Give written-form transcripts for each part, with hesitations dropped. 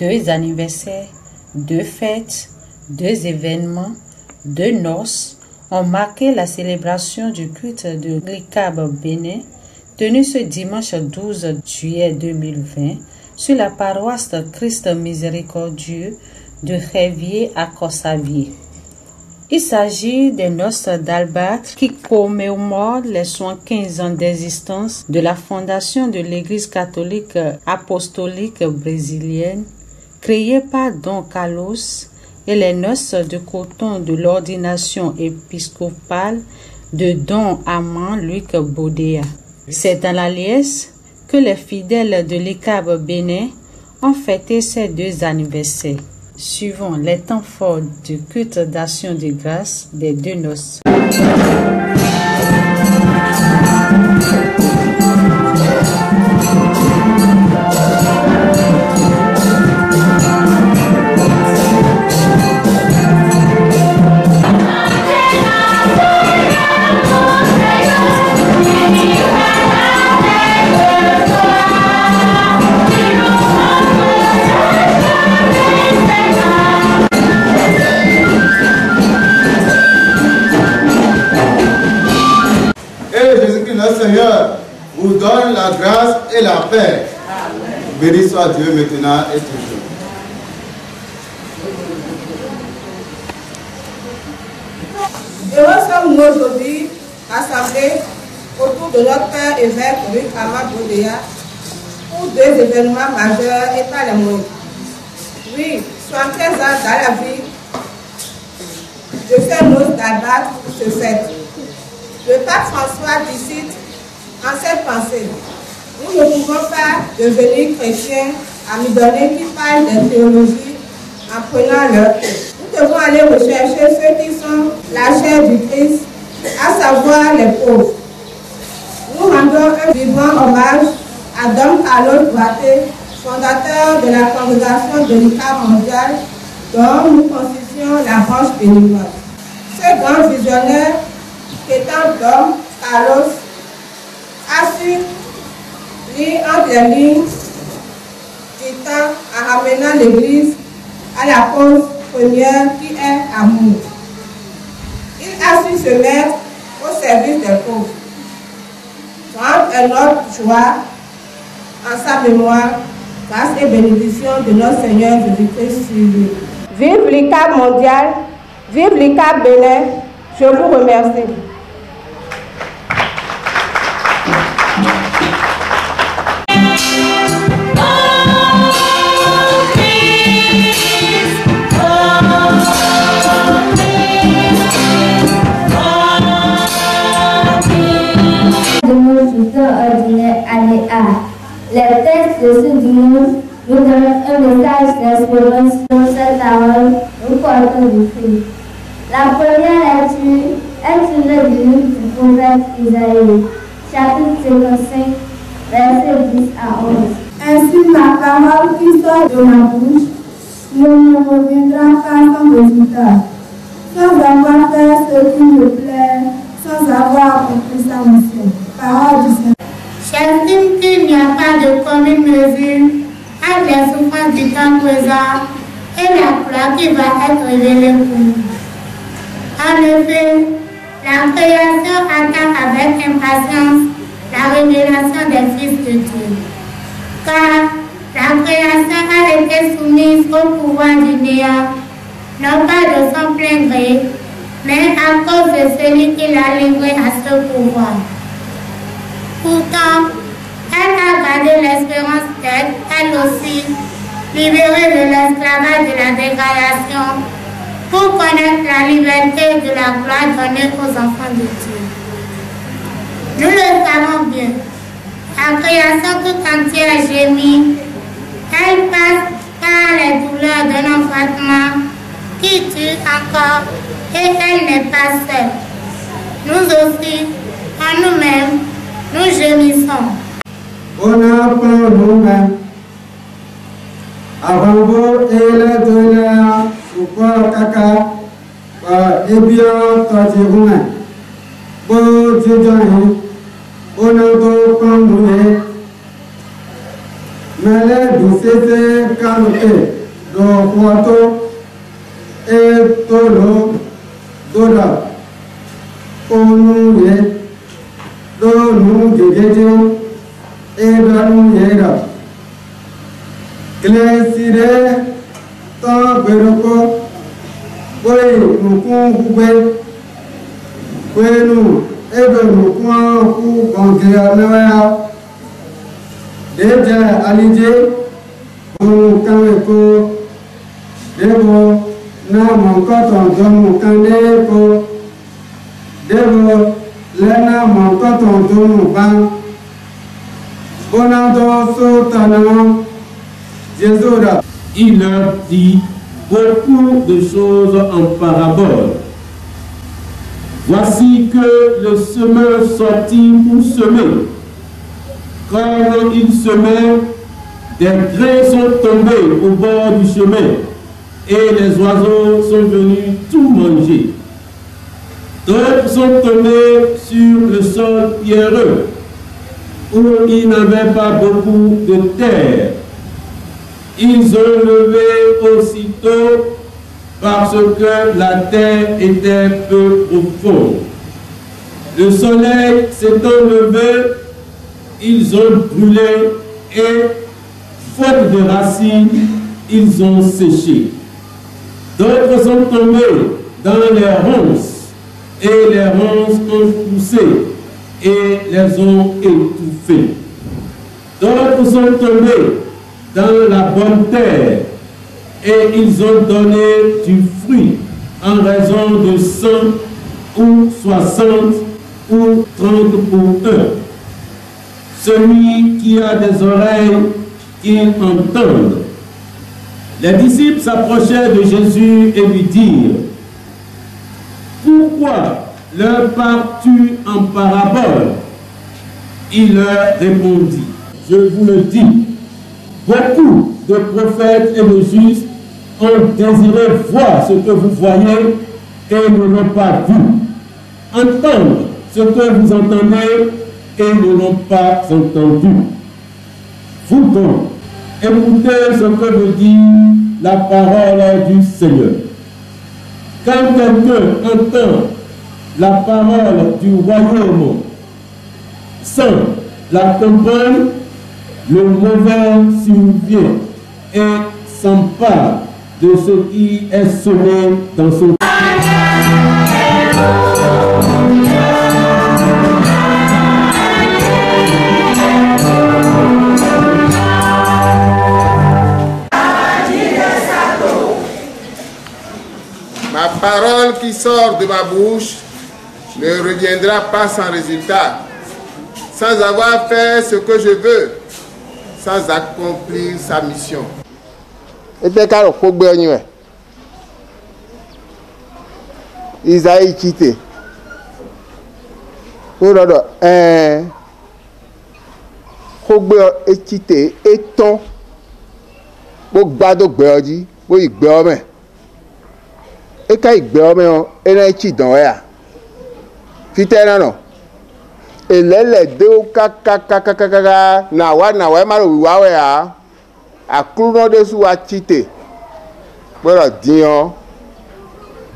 2 anniversaires, 2 fêtes, 2 événements, 2 noces ont marqué la célébration du culte de l'ICAB Bénin, tenu ce dimanche 12 juillet 2020 sur la paroisse de Christ Miséricordieux de Révier à Corsavier. Il s'agit des noces d'Albâtre qui commémorent les 75 ans d'existence de la fondation de l'Église catholique apostolique brésilienne, créée par Don Carlos, et les noces de coton de l'ordination épiscopale de Don Armand Luc Baudéa. C'est dans la liesse que les fidèles de l'ICAB Bénin ont fêté ces 2 anniversaires, suivant les temps forts du culte d'action de grâce des 2 noces. Seigneur vous donne la grâce et la paix. Béni soit Dieu maintenant et toujours. Heureux sommes-nous aujourd'hui assemblés autour de notre Père évêque Luc Armand Baudéa pour 2 événements majeurs et pas les moindres. Oui, 75 ans dans la vie de ces noces d'Albâtre se fête. Le pape François décide en cette pensée: nous ne pouvons pas devenir chrétiens à mi donner qui parlent de théologie en prenant leur tête. Nous devons aller rechercher ceux qui sont la chair du Christ, à savoir les pauvres. Nous rendons un vibrant hommage à Don Carlos Duarte, fondateur de la congrégation de l'ICAB mondiale, dont nous constituons la branche béninoise. Ce grand visionnaire, étant Don Carlos, a su lire entre les lignes du temps en ramenant l'Église à la cause première qui est amour. Il a su se mettre au service des pauvres. Grande est notre joie en sa mémoire, grâce et bénédiction de notre Seigneur Jésus-Christ sur lui. Vive l'ICAB mondial, vive l'ICAB Bénin, je vous remercie. Ordinaire année A. Les textes de ce dimanche nous donnent un message d'espérance pour cette parole nous portons du Christ. La première lecture est tirée du livre du prophète Isaïe, chapitre 55, versets 10 à 11. Ainsi la parole qui sort de ma bouche ne me reviendra pas sans résultat, sans avoir fait ce qui me plaît, sans avoir accompli sa mission. Parole du Seigneur. J'estime qu'il n'y a pas de commune mesure avec les souffrances du temps présent et la gloire qui va être révélée pour nous. En effet, la création attend avec impatience la révélation des fils de Dieu. Car la création a été soumise au pouvoir du néant, non pas de son plein gré, mais à cause de celui qui l'a livré à ce pouvoir. Pourtant, elle a gardé l'espérance d'être, elle aussi, libérée de l'esclavage de la dégradation pour connaître la liberté de la gloire donnée aux enfants de Dieu. Nous le savons bien, la création tout entière gémit, elle passe par les douleurs d'un enfantement qui tue encore et elle n'est pas seule. Nous aussi, en nous-mêmes, nous gémissons. On apprend nous-mêmes. Avant vous et les donneurs, ou quoi caca, et bien, toi tu roumain. Bon, tu donnes, on a donc prendre Mele du sese kanote do kuato e tolo dola onu ye do nu jejeje e danu yera klesire to beroko boy nukun hube kwenu ebe nukun ku konke anaya deja alije kaneko debo na monkoton domu kaneko debo lena monkoton domu ban bonado sotana Jésus. Il leur dit beaucoup de choses en parabole. Voici que le semeur sortit pour semer. Quand il semait, des grains sont tombés au bord du chemin et les oiseaux sont venus tout manger. D'autres sont tombés sur le sol pierreux où il n'avait pas beaucoup de terre. Ils ont levé aussitôt parce que la terre était peu profonde. Le soleil s'étant levé, ils ont brûlé et, faute de racines, ils ont séché. D'autres sont tombés dans les ronces et les ronces ont poussé et les ont étouffés. D'autres sont tombés dans la bonne terre et ils ont donné du fruit en raison de 100 ou 60 ou 30 pour un. Celui qui a des oreilles, qu'il entende. Les disciples s'approchèrent de Jésus et lui dirent: pourquoi leur parles-tu en parabole? Il leur répondit: je vous le dis, beaucoup de prophètes et de justes ont désiré voir ce que vous voyez et ne l'ont pas vu, entendre ce que vous entendez et ne l'ont pas entendu. Vous donc, écoutez ce que veut dire la parole du Seigneur. Quand quelqu'un entend la parole du royaume sans la comprendre, le mauvais survient et s'empare de ce qui est semé dans son cœur. Ma parole qui sort de ma bouche ne reviendra pas sans résultat, sans avoir fait ce que je veux, sans accomplir sa mission. Isaïe quitté. Quitté et ton gbado gbeoji bo igbeome e ka igbeome o ena ichi don ya fitena no elele de o ka na wa ma ro wa we a akuru de su wa chite gboro dion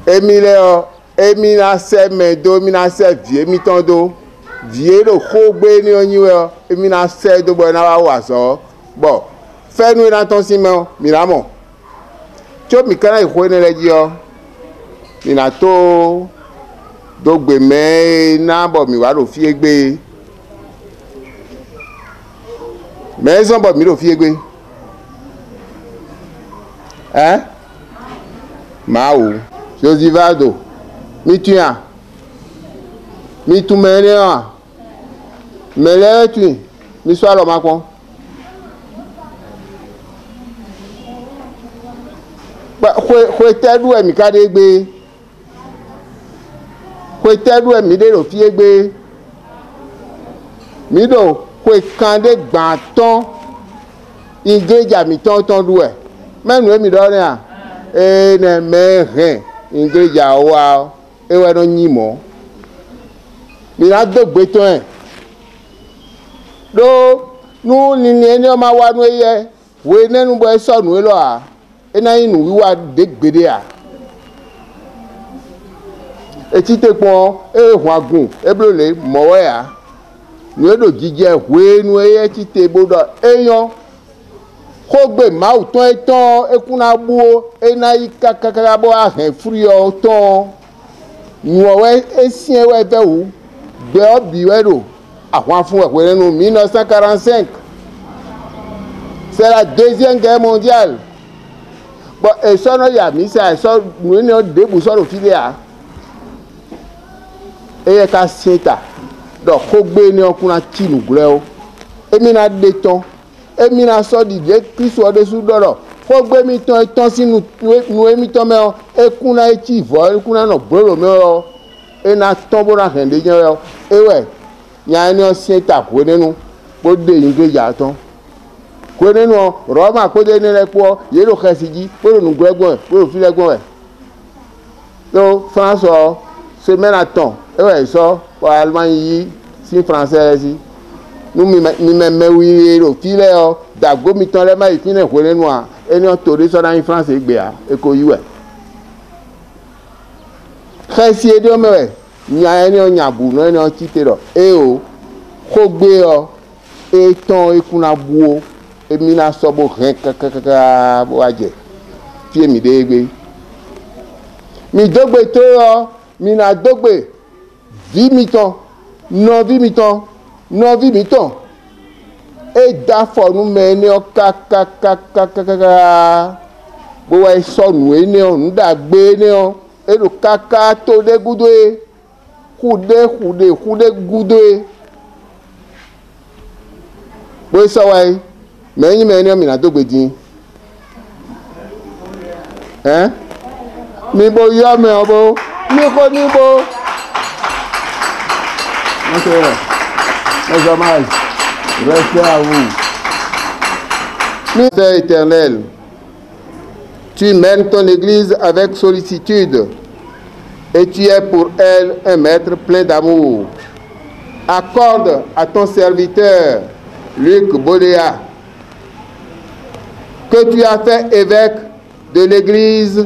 emile o emi na se medo mi na se vie mi ton do vie ro ko gbe ni oyin we o emi na se do bo na wa so bo fais-nous l'attention, Miramo. Tu me connais, il a tout. Donc, mais, n'a pas mis au fiegbe. Mais ils ont pas mis au fiegbe. Hein? Mao, Josivado, Mitua, Mitumenia, Meletui, Missoir le Macron. Kwetelu emi kade gbe kwetelu emi de lo fie gbe mi do kwe kande gbanton igreja mi ton du e menu emi do re a ne mehe igreja wa e we no nyimo mi la do gbe ton e do nous n'y ma wa nous ye we ne nous boy so nous lo a e na yin wi wa de gbede a e ti te pon e hu agun e blole mo we a nous do jije we nous ye ti te bodo eyan ko gbe ma o ton etan ekuna buo e na yi kakaka bo a hen furi o ton nous we esien we be wu gbe obi we do àwọn fún ẹ̀pẹ́ nínú 1945 c'est la deuxième guerre mondiale bon ẹ̀sọ́ náà yà mí sí ẹ̀sọ́ ní ọdẹ́bù sọ́rọ̀ fílẹ̀ à ẹ̀yẹ ká síta dọ̀ kó gbé ní ọkùnrin tìlù gúlẹ̀ o èmi náà dé tán èmi náà sọ́ dìde kristu ọdẹ sùn dọ̀rọ̀ kó gbé mi tán tán sínú nu èmi tán mẹ́ọ ẹkún náà etí ìfọ́ ẹkún náà nà gbọ́dọ̀ mẹ́ọ ẹ̀ náà tán bó náà hẹ̀ndé jẹ́ ọ ẹ̀wẹ̀ nya ni o sin ta ko nínú po de yin ge ya tan ko nínú roma ko de ni re po ye lo khasiji po lo ngbegbon po lo fi legbon e so France semaine à temps e we so po Allemagne yi si français si nous mi oui lo fi le o da go mi tan le ma ifine ko nínú a eni o to de so na France e gbe a e ko yi we khasi e de o me nya ni o nyabu no ni o titero e o ko gbe o e ton ekuna buo emi na so bo ren kakaka bo aje fi mi de gbe mi dogbe to o mi na dogbe vi mi ton no vi mi ton no vi mi ton e da fo nu me ni o kakaka bo wa so nu e ni o nda gbe ni o e lo kaka to de gudo e kude gudoe boy sawai meni mi na dogbe din mi bo yo me obo mi ko ni bo mes hommages restez à vous. Père éternel, tu mènes ton église avec sollicitude et tu es pour elle un maître plein d'amour. Accorde à ton serviteur, Luc Bodéa, que tu as fait évêque de l'Église,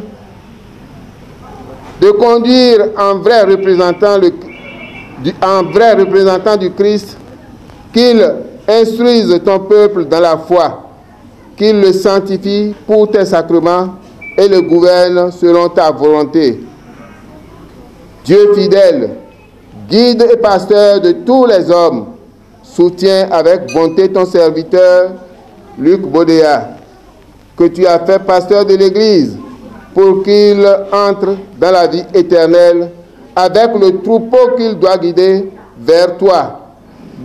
de conduire en vrai représentant du Christ, qu'il instruise ton peuple dans la foi, qu'il le sanctifie pour tes sacrements et le gouverne selon ta volonté. Dieu fidèle, guide et pasteur de tous les hommes, soutiens avec bonté ton serviteur, Luc Bodéa, que tu as fait pasteur de l'Église, pour qu'il entre dans la vie éternelle avec le troupeau qu'il doit guider vers toi.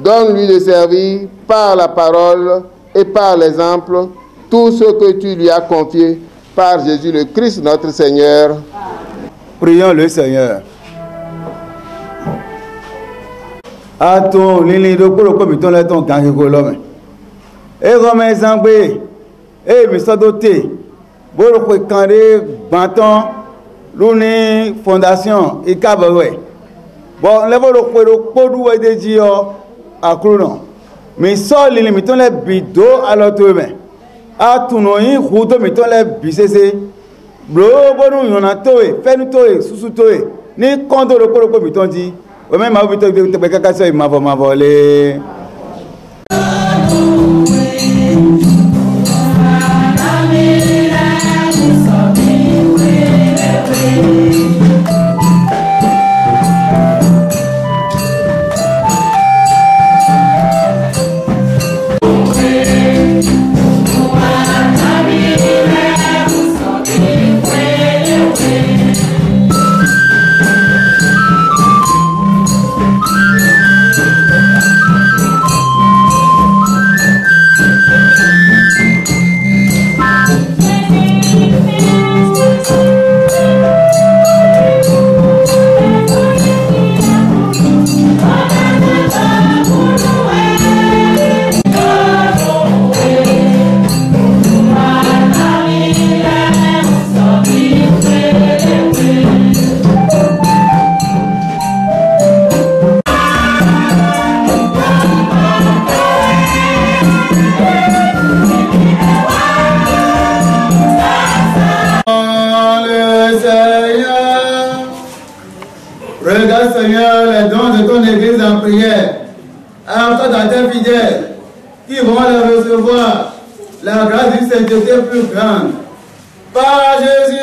Donne-lui de servir par la parole et par l'exemple tout ce que tu lui as confié par Jésus le Christ notre Seigneur. Prions le Seigneur. Aton lili do kuro ko mi ton le ton kan ko lo me e go me sangbe e mi so do te bo ro ko kan de banton luni fondation e kabawe bo le bo ro ko du we de ji o akuru mi so lili mi ton le bido alo to me atuno yin hu to mi ton le bisese bro bo nu yona to e fenu to e susu to e ni kondo ro ko mi ton ji o me ma bi to be kaka so ma bo le Seigneur, les dons de ton Église en prière. Accorde à tes fidèles qui vont les recevoir la grâce du sainteté plus grande. Par Jésus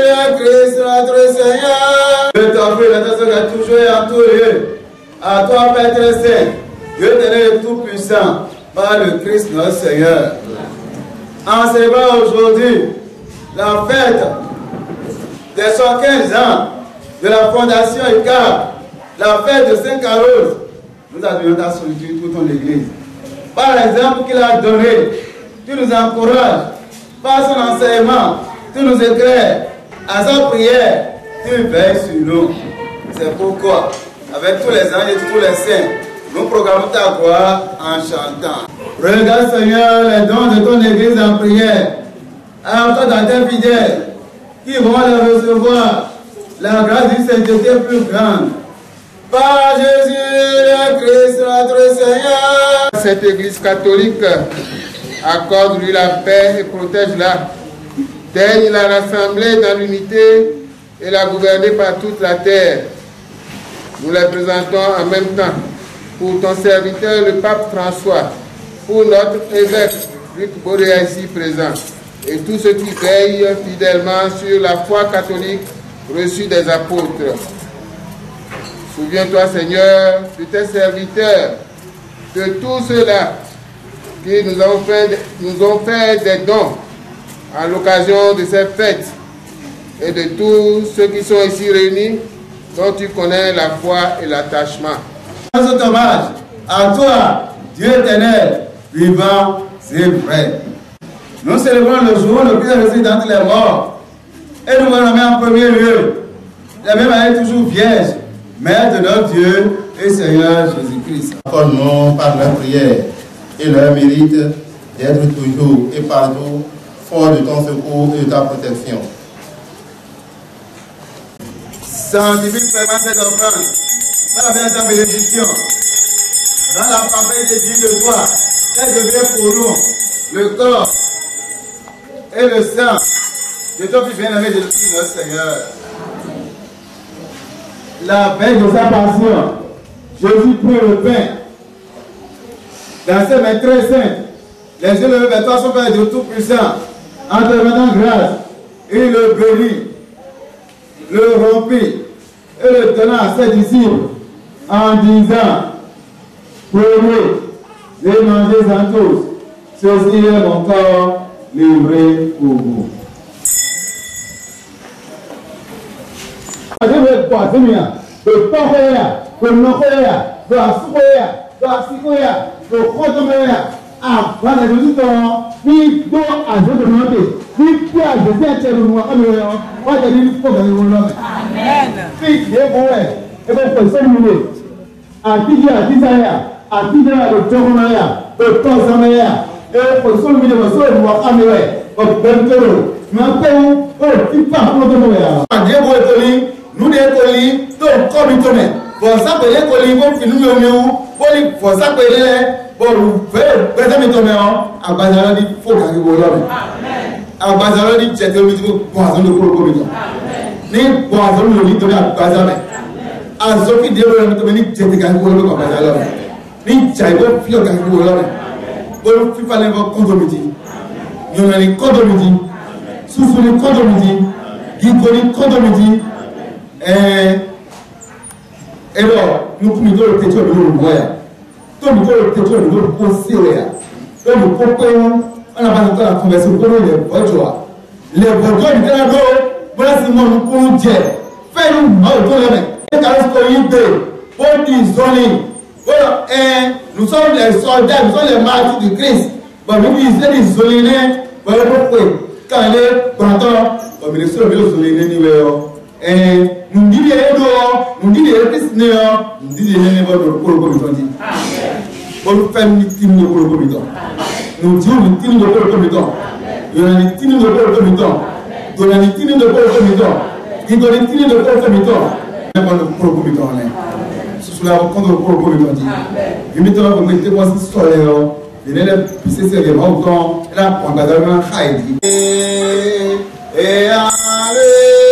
le Christ notre Seigneur. Je t'offre la tâche de toujours et en tout lieu. À toi, Père très saint, Dieu éternel et tout-puissant, par le Christ notre Seigneur. En célébrant aujourd'hui la fête des 115 ans de la fondation ECAB, la fête de Saint-Carole, nous admirons ta solitude pour ton Église. Par l'exemple qu'il a donné, tu nous encourages. Par son enseignement, tu nous éclaires. À sa prière, tu veilles sur nous. C'est pourquoi, avec tous les anges et tous les saints, nous proclamons ta gloire en chantant. Regarde, Seigneur, les dons de ton Église en prière. Accorde à tes fidèles qui vont les recevoir la grâce du sainteté plus grande. Par Jésus le Christ notre Seigneur. Cette Église catholique, accorde-lui la paix et protège-la. Daigne la rassembler dans l'unité et la gouverner par toute la terre. Nous les présentons en même temps pour ton serviteur le pape François, pour notre évêque Luc Boréa ici présent, et tous ceux qui veillent fidèlement sur la foi catholique reçue des apôtres. Souviens-toi, Seigneur, de tes serviteurs, de tous ceux-là qui nous ont fait des dons à l'occasion de ces fêtes, et de tous ceux qui sont ici réunis, dont tu connais la foi et l'attachement. Notre hommage à toi, Dieu éternel, vivant, c'est vrai. Nous célébrons le jour le plus ressuscité d'entre les morts, et nous voulons en premier lieu la même année toujours vierge, Mère de notre Dieu et Seigneur Jésus-Christ. Accorde-nous par leur prière et leur mérite d'être toujours et partout fort de ton secours et de ta protection. Sanctifie vraiment cette offrande par la ta bénédiction. Dans la parfaite église de toi, qu'elle devient pour nous le corps et le sang de ton Fils bien-aimé Jésus-Christ notre Seigneur. La veille de sa passion, Jésus prit le pain. Dans ses mains très saintes, les yeux levés vers toi, son Père Dieu Tout-Puissant, en te rendant grâce, il le bénit, le rompit et le donna à ses disciples en disant: prenez et mangez-en tous, ceci est mon corps livré pour vous. Nous des colis, donc comme il tourne. Pour ça que les colis vont finir pour ça que les pour faire présenter ton nom, à Bazar dit faut gagner au l'homme. À Bazar dit c'est le milieu poison de comité. Ni poison de l'île de la Bazar. À Sophie de l'homme, c'est gagner au l'homme à Bazar. Ni Jaïbo Fio gagner au l'homme. Pour FIFA les condomiti. Nous avons les condomiti. Sous les condomiti. Guigoli condomiti. Et alors, nous pouvons le pétrole de l'eau. Tout le pétrole de l'eau aussi. Donc, nous pouvons, on n'a pas encore la conversion pour les voitures. Les voitures, ils sont là, voilà, c'est mon coup de jet. Fais-nous mal pour les mecs. Et quand on dit, pour l'isoler, voilà, nous sommes les soldats, nous sommes les martyrs du Christ. Bon, nous disons isolés, voilà pourquoi. Quand il est content, on me dit, isolés, nous disons nous disons nous disons pour le comité. Pour faire une team pour le comité. Nous disons une team pour le comité. Nous avons une team pour le comité. Nous avons une team pour le comité. Nous avons une team pour le comité. Nous avons pour le comité. Sous la rencontre pour le comité. Nous mettons la comité pour ce solaire. Nous allons pousser ces éléments autant. Là, on va donner un Heidi. Et allez.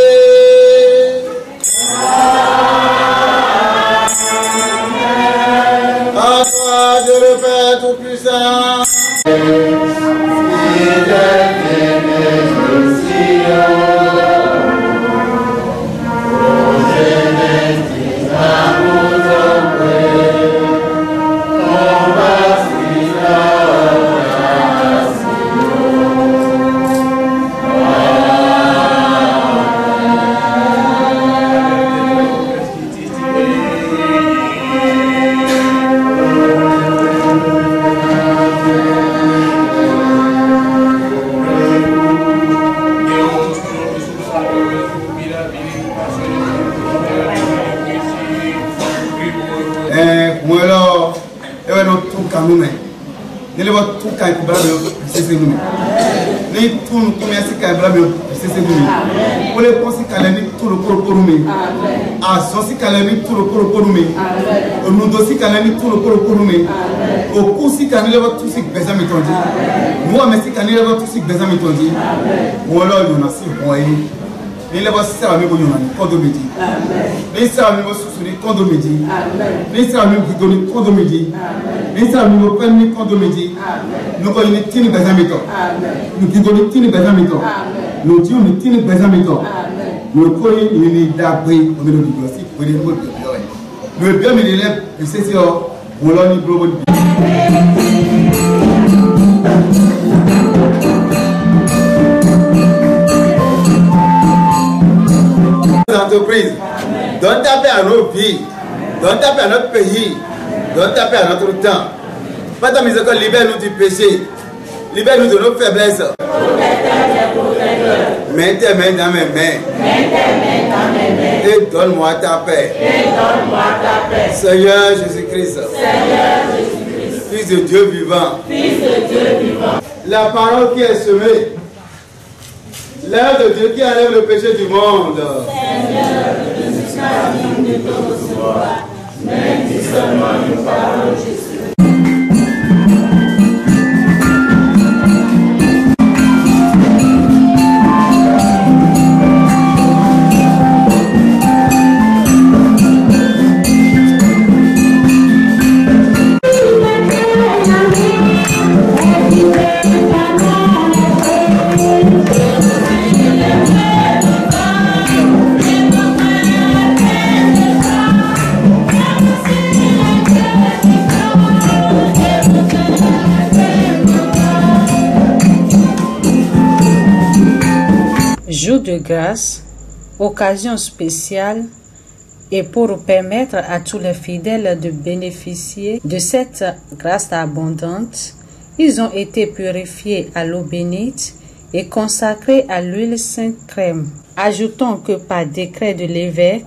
tout quand c'est nous. Ni tout nous commerce quand c'est nous. Pour les penser quand tout le corps pour nous. À ceci quand tout le corps pour nous. Au nous aussi quand tout le corps pour nous. Au coursi quand il va tout ce que besoin m'étendit. Nous merci quand il va tout ce que besoin m'étendit. Ou alors nous nassi boy. Ni leva sera mi bonyo ni kondo midi. Ni sera mi susuni kondo midi. Ni sera mi bidoni kondo midi. Ni sera mi pen ni kondo midi. Nous ko ni tini bezamito. Nous bidoni tini bezamito. Nous tiu ni tini bezamito. Nous ko ni dabri o me do bigosi ko ni mo bio. Nous bio mi lele c'est sûr boloni globo. Entreprise, donne ta paix à nos vies, donne ta paix à notre pays, donne ta paix à notre temps. Pas ta miséricorde, libère-nous du péché, libère-nous de nos faiblesses. Mets tes mains dans mes mains et donne-moi ta paix. Seigneur Jésus-Christ, Fils de Dieu vivant, la parole qui est semée, l'œuvre de Dieu qui enlève le péché du monde. Seigneur, je ne suis pas digne de te recevoir, mais dis seulement une parole, Jésus. Jour de grâce, occasion spéciale et pour permettre à tous les fidèles de bénéficier de cette grâce abondante, ils ont été purifiés à l'eau bénite et consacrés à l'huile sainte crème. Ajoutons que par décret de l'évêque,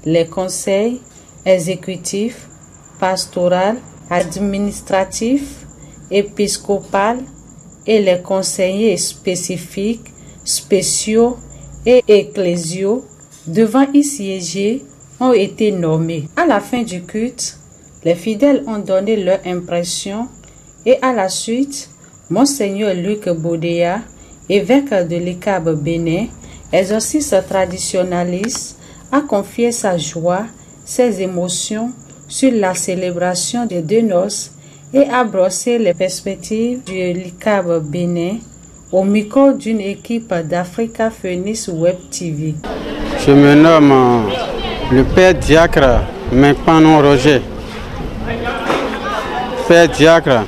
les conseils exécutifs, pastoral, administratifs, épiscopal et les conseillers spécifiques, spéciaux et ecclésiaux devant y siéger ont été nommés. À la fin du culte, les fidèles ont donné leur impression et à la suite, Monseigneur Luc Bodéa, évêque de l'ICAB Bénin, exorciste traditionnaliste, a confié sa joie, ses émotions sur la célébration des deux noces et a brossé les perspectives du l'ICAB Bénin au micro d'une équipe d'Africa Phoenix Web TV. Je me nomme le Père Diacre Mekpanon Roger, Père Diacre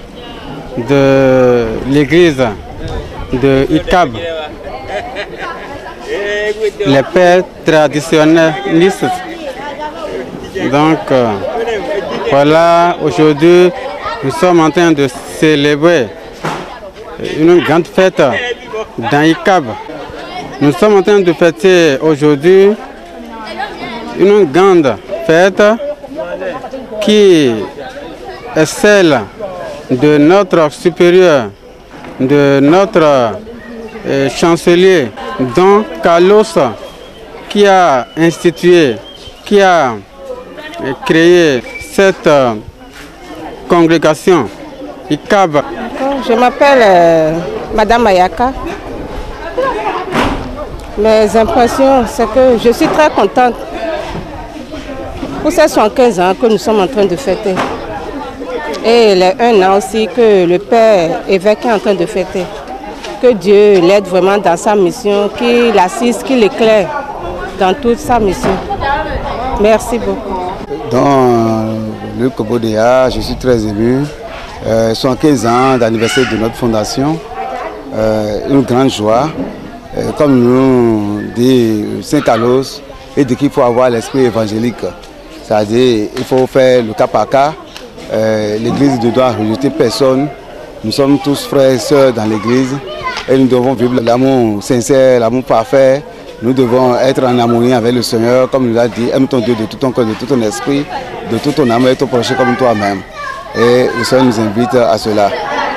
de l'église de ICAB, les pères traditionnalistes. Donc voilà, aujourd'hui nous sommes en train de célébrer une grande fête dans ICAB. Nous sommes en train de fêter aujourd'hui une grande fête qui est celle de notre supérieur, de notre chancelier, Don Carlos, qui a institué, qui a créé cette congrégation ICAB. Je m'appelle Madame Ayaka. Mes impressions, c'est que je suis très contente pour ces 75 ans que nous sommes en train de fêter. Et les 1 an aussi que le Père évêque est en train de fêter. Que Dieu l'aide vraiment dans sa mission, qu'il l'assiste, qu'il l'éclaire dans toute sa mission. Merci beaucoup. Dans le Bodéa, je suis très ému. 75 ans d'anniversaire de notre fondation, une grande joie. Comme nous dit Saint Carlos, et dit qu'il faut avoir l'esprit évangélique. C'est-à-dire qu'il faut faire le cas par cas. L'église ne doit rejeter personne. Nous sommes tous frères et sœurs dans l'église et nous devons vivre l'amour sincère, l'amour parfait. Nous devons être en harmonie avec le Seigneur, comme il nous a dit, aime ton Dieu de tout ton cœur, de tout ton esprit, de tout ton âme et ton prochain comme toi-même. Et le Seigneur nous invite à cela.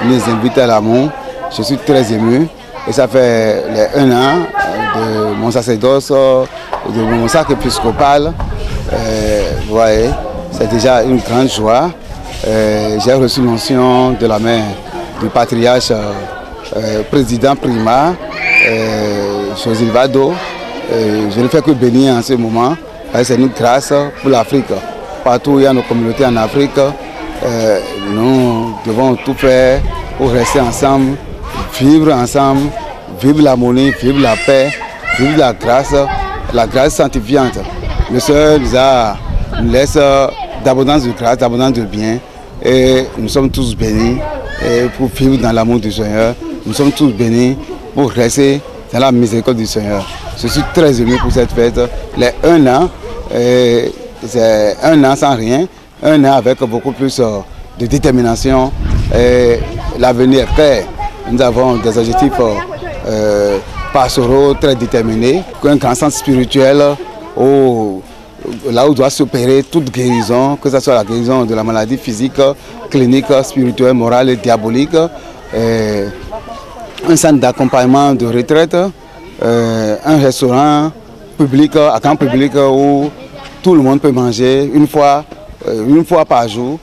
nous invite à l'amour. Je suis très ému. Et ça fait les 1 an de mon sacerdoce, de mon sacre épiscopal. Vous voyez, c'est déjà une grande joie. J'ai reçu l'onction de la main du patriarche président primat, José Vado. Je ne fais que bénir en ce moment. C'est une grâce pour l'Afrique. Partout où il y a nos communautés en Afrique, nous devons tout faire pour rester ensemble, vivre ensemble, vivre l'harmonie, vivre la paix, vivre la grâce sanctifiante. Le Seigneur nous laisse d'abondance de grâce, d'abondance de bien. Et nous sommes tous bénis pour vivre dans l'amour du Seigneur. Nous sommes tous bénis pour rester dans la miséricorde du Seigneur. Je suis très ému pour cette fête. Les 1 an, c'est 1 an sans rien, 1 an avec beaucoup plus de détermination. L'avenir est clair. Nous avons des objectifs pastoraux très déterminés, un grand sens spirituel là où doit s'opérer toute guérison, que ce soit la guérison de la maladie physique, clinique, spirituelle, morale et diabolique. Un centre d'accompagnement de retraite, un restaurant public, à camp public où tout le monde peut manger une fois par jour.